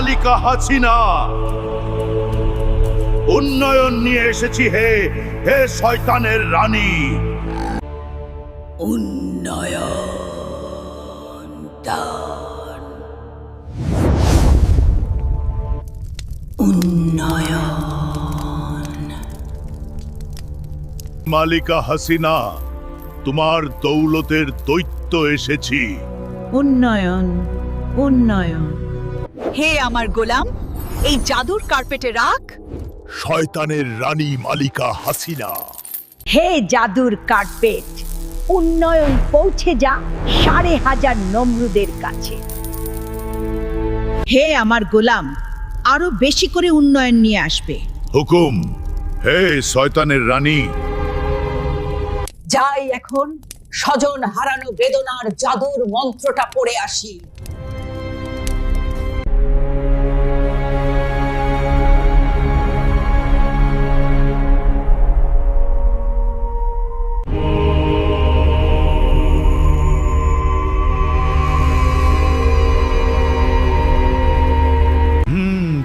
মালিকা হাসিনা, উন্নয়ন নিয়ে এসেছি হে হে শয়তানের রানী। উন্নয়ন দান, উন্নয়ন। মালিকা হাসিনা, তোমার দৌলতের দৈত্য এসেছি। উন্নয়ন, উন্নয়ন। হে আমার গোলাম, এই জাদুর কার্পেটে রাখ। শয়তানের রানী মালিকা হাসিনা, হে জাদুর কার্পেট, উন্নয়ন পৌঁছে যা 5,500 নমরুদের কাছে। হে আমার গোলাম, আরো বেশি করে উন্নয়ন নিয়ে আসবে। হুকুম। হে শয়তানের রানী, যাই এখন স্বজন হারানো বেদনার জাদুর মন্ত্রটা পড়ে আসি।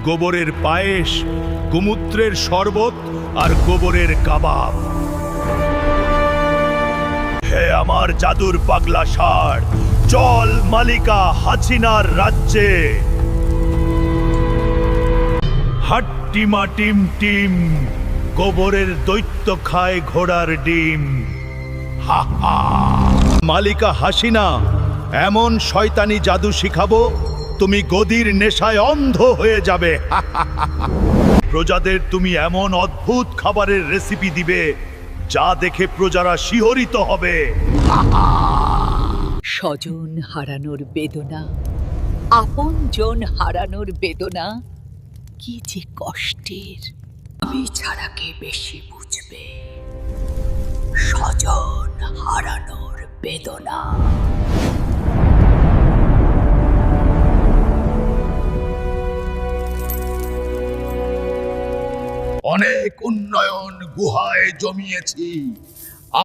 গোবরের পায়েস, গোমূত্রের শরবত আর গোবরের কাবাব। হে আমার জাদুর পাগলা ষাঁড়, চল মালিকা হাসিনার রাজ্যে। হাট্টিমা টিম টিম, গোবরের দৈত্য খায় ঘোড়ার ডিম। হা হা। মালিকা হাসিনা, এমন শয়তানি জাদু শিখাবো তুমি গদির নেশায় অন্ধ হয়ে যাবে। প্রজাদের তুমি এমন অদ্ভুত খাবারের রেসিপি দিবে যা দেখে প্রজারা শিহরিত হবে। স্বজন হারানোর বেদনা, আপনজন হারানোর বেদনা কি যে কষ্টের। আমি ছাড়া কে বেশি বুঝবে স্বজন হারানোর বেদনা। অনেক উন্নয়ন গুহায় জমিয়েছি,